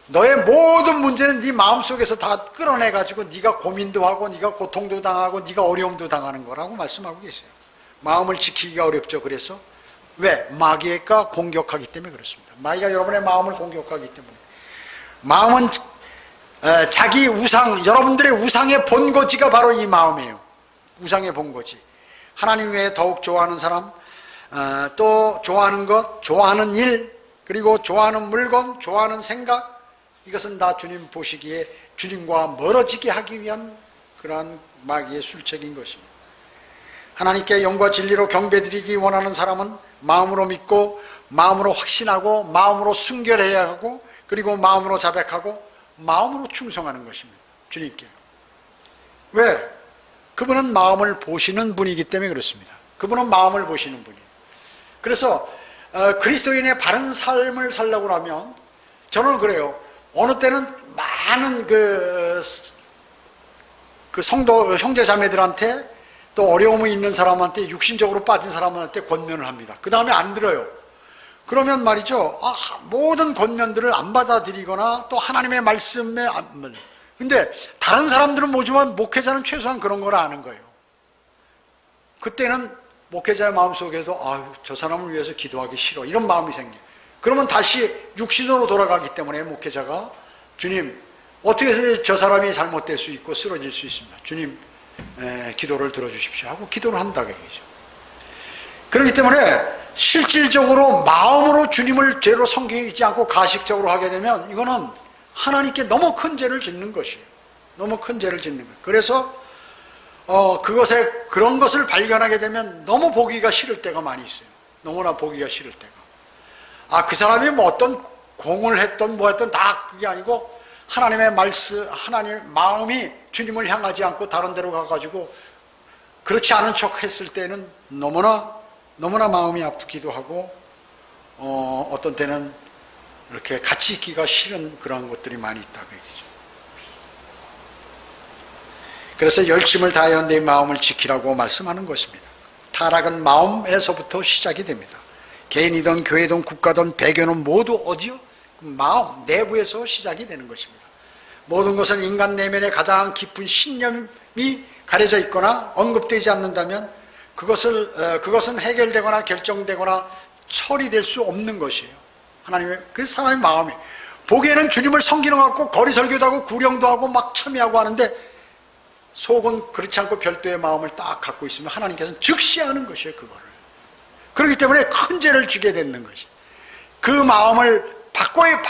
너의 모든 문제는 네 마음속에서 다 끌어내가지고 네가 고민도 하고 네가 고통도 당하고 네가 어려움도 당하는 거라고 말씀하고 계세요. 마음을 지키기가 어렵죠. 그래서 왜? 마귀가 공격하기 때문에 그렇습니다. 마귀가 여러분의 마음을 공격하기 때문에. 마음은 자기 우상, 여러분들의 우상의 본거지가 바로 이 마음이에요. 우상의 본거지. 하나님 외에 더욱 좋아하는 사람, 또 좋아하는 것, 좋아하는 일, 그리고 좋아하는 물건, 좋아하는 생각, 이것은 다 주님 보시기에 주님과 멀어지게 하기 위한 그러한 마귀의 술책인 것입니다. 하나님께 영과 진리로 경배드리기 원하는 사람은 마음으로 믿고, 마음으로 확신하고, 마음으로 순결해야 하고, 그리고 마음으로 자백하고, 마음으로 충성하는 것입니다. 주님께. 왜? 그분은 마음을 보시는 분이기 때문에 그렇습니다. 그분은 마음을 보시는 분이에요. 그래서 그리스도인의 바른 삶을 살려고 하면 저는 그래요. 어느 때는 많은 그 성도 형제 자매들한테 또 어려움이 있는 사람한테 육신적으로 빠진 사람한테 권면을 합니다. 그 다음에 안 들어요. 그러면 말이죠, 모든 권면들을 안 받아들이거나 또 하나님의 말씀에 안, 근데 다른 사람들은 모지만 목회자는 최소한 그런 걸 아는 거예요. 그때는 목회자의 마음속에도 저 사람을 위해서 기도하기 싫어 이런 마음이 생겨요. 그러면 다시 육신으로 돌아가기 때문에 목회자가 주님 어떻게 해서 저 사람이 잘못될 수 있고 쓰러질 수 있습니다. 주님 기도를 들어주십시오 하고 기도를 한다고 얘기죠. 그렇기 때문에 실질적으로 마음으로 주님을 죄로 섬기지 않고 가식적으로 하게 되면 이거는 하나님께 너무 큰 죄를 짓는 것이에요. 너무 큰 죄를 짓는 거예요. 그래서 그런 것을 발견하게 되면 너무 보기가 싫을 때가 많이 있어요. 너무나 보기가 싫을 때가. 그 사람이 뭐 어떤 공을 했던 뭐 했던 다 그게 아니고 하나님의 말씀, 하나님의 마음이 주님을 향하지 않고 다른 데로 가가지고 그렇지 않은 척 했을 때는 너무나 마음이 아프기도 하고 어떤 때는 이렇게 같이 있기가 싫은 그런 것들이 많이 있다고 얘기죠. 그래서 열심을 다하여 내 마음을 지키라고 말씀하는 것입니다. 타락은 마음에서부터 시작이 됩니다. 개인이든 교회든 국가든 배교는 모두 어디요? 마음 내부에서 시작이 되는 것입니다. 모든 것은 인간 내면의 가장 깊은 신념이 가려져 있거나 언급되지 않는다면 그것은 해결되거나 결정되거나 처리될 수 없는 것이에요. 그래서 사람의 마음이 보기에는 주님을 섬기는 것 같고 거리설교도 하고 구령도 하고 막 참여하고 하는데 속은 그렇지 않고 별도의 마음을 딱 갖고 있으면 하나님께서는 즉시 하는 것이에요. 그거를. 그렇기 때문에 큰 죄를 지게 되는 것이. 그 마음을 바꾸야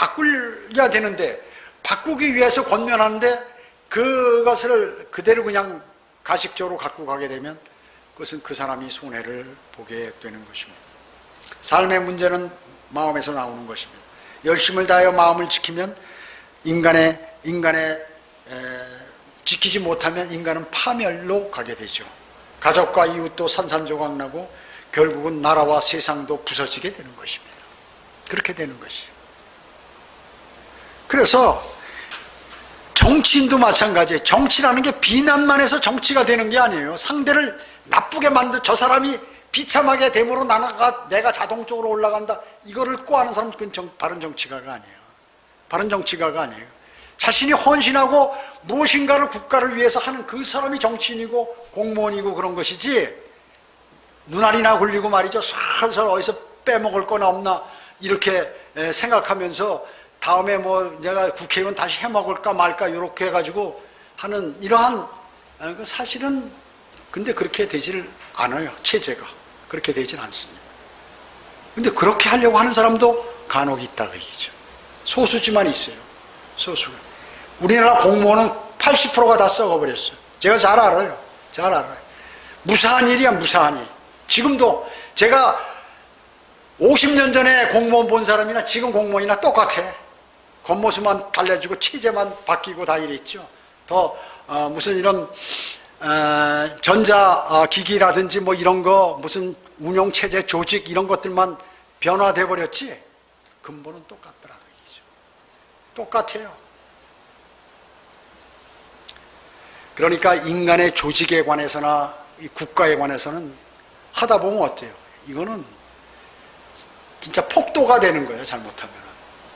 되는데 바꾸기 위해서 권면하는데 그것을 그대로 그냥 가식적으로 갖고 가게 되면 그것은 그 사람이 손해를 보게 되는 것입니다. 삶의 문제는 마음에서 나오는 것입니다. 열심을 다하여 마음을 지키면 지키지 못하면 인간은 파멸로 가게 되죠. 가족과 이웃도 산산조각 나고 결국은 나라와 세상도 부서지게 되는 것입니다. 그렇게 되는 것이에요. 그래서 정치인도 마찬가지예요. 정치라는 게 비난만 해서 정치가 되는 게 아니에요. 상대를 나쁘게 저 사람이 비참하게 됨으로 내가 자동적으로 올라간다. 이거를 꾀하는 사람은 그건 바른 정치가가 아니에요. 바른 정치가가 아니에요. 자신이 헌신하고 무엇인가를 국가를 위해서 하는 그 사람이 정치인이고 공무원이고 그런 것이지, 눈알이나 굴리고 말이죠. 살살 어디서 빼먹을 거나 없나 이렇게 생각하면서 다음에 뭐 내가 국회의원 다시 해먹을까 말까 이렇게 해가지고 하는 이러한, 사실은 근데 그렇게 되지를 않아요. 체제가 그렇게 되지는 않습니다. 근데 그렇게 하려고 하는 사람도 간혹 있다고 얘기죠. 소수지만 있어요. 소수가. 우리나라 공무원은 80%가 다 썩어버렸어요. 제가 잘 알아요. 잘 알아요. 무사한 일이야, 무사한 일. 지금도 제가 50년 전에 공무원 본 사람이나 지금 공무원이나 똑같아. 겉모습만 달라지고 체제만 바뀌고 다 이랬죠. 더 무슨 이런 전자기기라든지 뭐 이런 거 무슨 운영체제 조직 이런 것들만 변화돼 버렸지 근본은 똑같더라고요. 똑같아요. 그러니까 인간의 조직에 관해서나 국가에 관해서는 하다 보면 어때요? 이거는 진짜 폭도가 되는 거예요. 잘못하면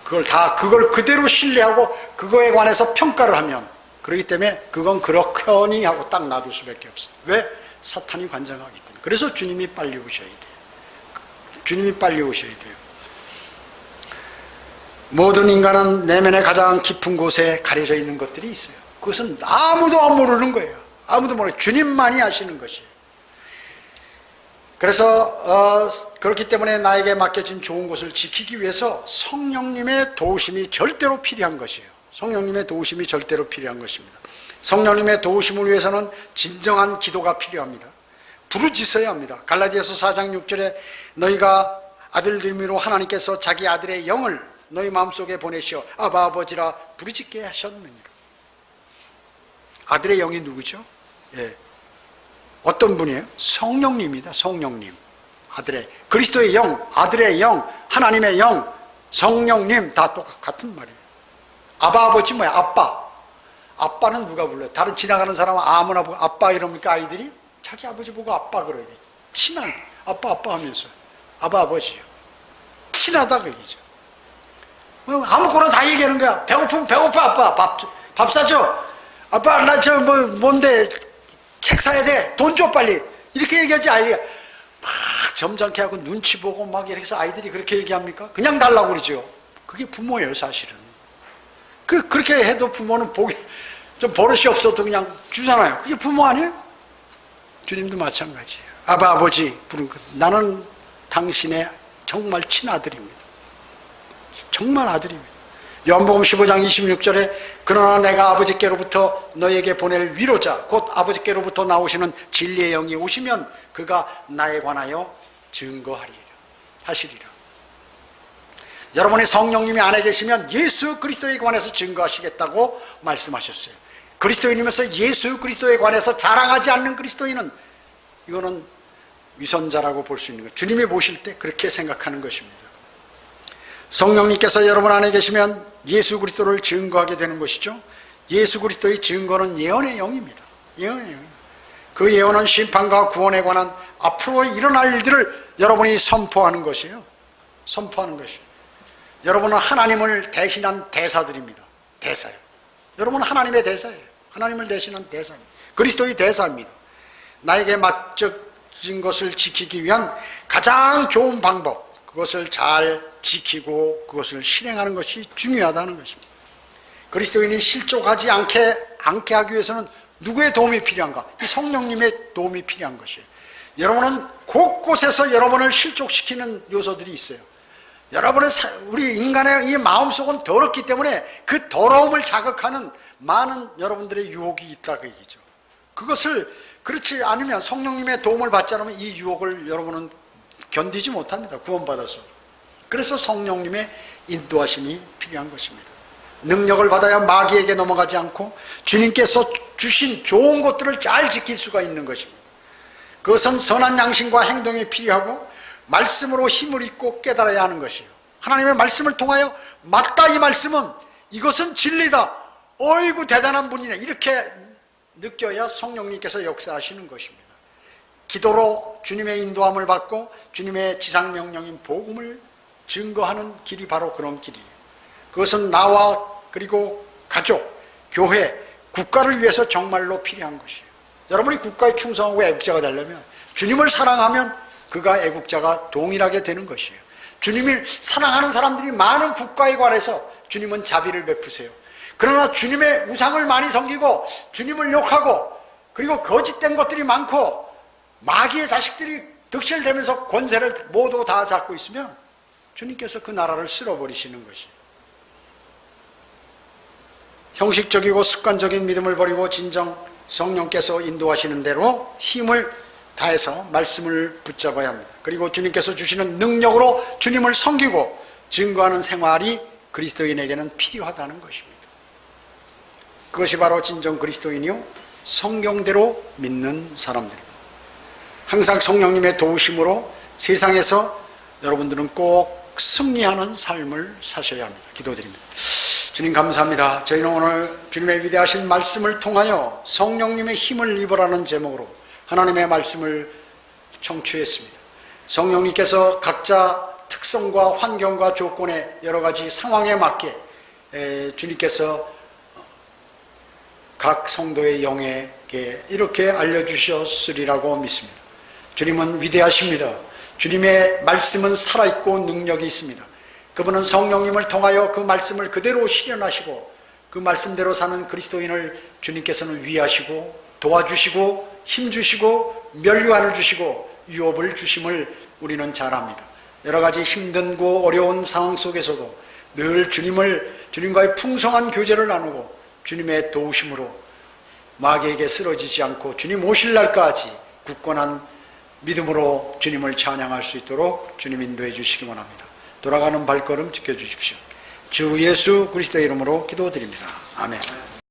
그걸 그대로 신뢰하고 그거에 관해서 평가를 하면, 그렇기 때문에 그건 그렇거니 하고 딱 놔둘 수밖에 없어요. 왜? 사탄이 관장하기 때문에. 그래서 주님이 빨리 오셔야 돼요. 주님이 빨리 오셔야 돼요. 모든 인간은 내면의 가장 깊은 곳에 가려져 있는 것들이 있어요. 그것은 아무도 안 모르는 거예요. 아무도 모르는, 주님만이 아시는 것이에요. 그래서 그렇기 때문에 나에게 맡겨진 좋은 것을 지키기 위해서 성령님의 도우심이 절대로 필요한 것이에요. 성령님의 도우심이 절대로 필요한 것입니다. 성령님의 도우심을 위해서는 진정한 기도가 필요합니다. 부르짖어야 합니다. 갈라디아서 4장 6절에 너희가 아들됨으로 하나님께서 자기 아들의 영을 너희 마음속에 보내시어 아바 아버지라 부르짖게 하셨느니라. 아들의 영이 누구죠? 예. 어떤 분이에요? 성령님입니다. 성령님. 아들의, 그리스도의 영, 아들의 영, 하나님의 영, 성령님 다 똑같은 말이에요. 아바 아버지 뭐야? 아빠. 아빠는 누가 불러요? 다른 지나가는 사람은 아무나 보고 아빠 이럽니까? 아이들이? 자기 아버지 보고 아빠 그러게. 친한 아빠 하면서 아바 아버지요. 친하다 그 얘기죠. 아무거나 다 얘기하는 거야. 배고프면 배고파 아빠. 밥 사줘. 아빠 나 저 뭔데 책 사야 돼. 돈 줘 빨리. 이렇게 얘기하지. 아이가 막 점잖게 하고 눈치 보고 막 이렇게 해서 아이들이 그렇게 얘기합니까? 그냥 달라고 그러죠. 그게 부모예요 사실은. 그렇게 해도 부모는 보기 좀 버릇이 없어도 그냥 주잖아요. 그게 부모 아니에요? 주님도 마찬가지예요. 아바 아버지 부른 것. 나는 당신의 정말 친아들입니다. 정말 아들입니다. 요한복음 15장 26절에 그러나 내가 아버지께로부터 너에게 보낼 위로자 곧 아버지께로부터 나오시는 진리의 영이 오시면 그가 나에 관하여 증거하리라 하시리라. 여러분의 성령님이 안에 계시면 예수 그리스도에 관해서 증거하시겠다고 말씀하셨어요. 그리스도인이면서 예수 그리스도에 관해서 자랑하지 않는 그리스도인은 이거는 위선자라고 볼 수 있는 거예요. 주님이 보실 때 그렇게 생각하는 것입니다. 성령님께서 여러분 안에 계시면 예수 그리스도를 증거하게 되는 것이죠. 예수 그리스도의 증거는 예언의 영입니다. 예언의 영. 그 예언은 심판과 구원에 관한 앞으로 일어날 일들을 여러분이 선포하는 것이에요. 선포하는 것이에요. 여러분은 하나님을 대신한 대사들입니다. 대사예요. 여러분은 하나님의 대사예요. 하나님을 대신한 대사입니다. 그리스도의 대사입니다. 나에게 맡겨진 것을 지키기 위한 가장 좋은 방법, 그것을 잘 지키고 그것을 실행하는 것이 중요하다는 것입니다. 그리스도인이 실족하지 않게 하기 위해서는 누구의 도움이 필요한가? 이 성령님의 도움이 필요한 것이에요. 여러분은 곳곳에서 여러분을 실족시키는 요소들이 있어요. 여러분의 우리 인간의 이 마음속은 더럽기 때문에 그 더러움을 자극하는 많은 여러분들의 유혹이 있다 그 얘기죠. 그것을 그렇지 않으면 성령님의 도움을 받지 않으면 이 유혹을 여러분은 견디지 못합니다. 구원받아서. 그래서 성령님의 인도하심이 필요한 것입니다. 능력을 받아야 마귀에게 넘어가지 않고 주님께서 주신 좋은 것들을 잘 지킬 수가 있는 것입니다. 그것은 선한 양심과 행동이 필요하고 말씀으로 힘을 입고 깨달아야 하는 것이에요. 하나님의 말씀을 통하여 맞다 이 말씀은 이것은 진리다. 어이구 대단한 분이네. 이렇게 느껴야 성령님께서 역사하시는 것입니다. 기도로 주님의 인도함을 받고 주님의 지상명령인 복음을 증거하는 길이 바로 그런 길이에요. 그것은 나와 그리고 가족, 교회, 국가를 위해서 정말로 필요한 것이에요. 여러분이 국가에 충성하고 애국자가 되려면 주님을 사랑하면 그가 애국자가 동일하게 되는 것이에요. 주님을 사랑하는 사람들이 많은 국가에 관해서 주님은 자비를 베푸세요. 그러나 주님의 우상을 많이 섬기고 주님을 욕하고 그리고 거짓된 것들이 많고 마귀의 자식들이 득실되면서 권세를 모두 다 잡고 있으면 주님께서 그 나라를 쓸어버리시는 것이에요. 형식적이고 습관적인 믿음을 버리고 진정 성령께서 인도하시는 대로 힘을 다해서 말씀을 붙잡아야 합니다. 그리고 주님께서 주시는 능력으로 주님을 섬기고 증거하는 생활이 그리스도인에게는 필요하다는 것입니다. 그것이 바로 진정 그리스도인이요 성경대로 믿는 사람들입니다. 항상 성령님의 도우심으로 세상에서 여러분들은 꼭 승리하는 삶을 사셔야 합니다. 기도드립니다. 주님 감사합니다. 저희는 오늘 주님의 위대하신 말씀을 통하여 성령님의 힘을 입으라는 제목으로 하나님의 말씀을 청취했습니다. 성령님께서 각자 특성과 환경과 조건의 여러 가지 상황에 맞게 주님께서 각 성도의 영에게 이렇게 알려주셨으리라고 믿습니다. 주님은 위대하십니다. 주님의 말씀은 살아있고 능력이 있습니다. 그분은 성령님을 통하여 그 말씀을 그대로 실현하시고 그 말씀대로 사는 그리스도인을 주님께서는 위하시고 도와주시고 힘주시고 면류관을 주시고 유업을 주심을 우리는 잘 압니다. 여러 가지 힘든고 어려운 상황 속에서도 늘 주님과의 풍성한 교제를 나누고 주님의 도우심으로 마귀에게 쓰러지지 않고 주님 오실 날까지 굳건한 믿음으로 주님을 찬양할 수 있도록 주님 인도해 주시기 원합니다. 돌아가는 발걸음 지켜주십시오. 주 예수 그리스도의 이름으로 기도드립니다. 아멘.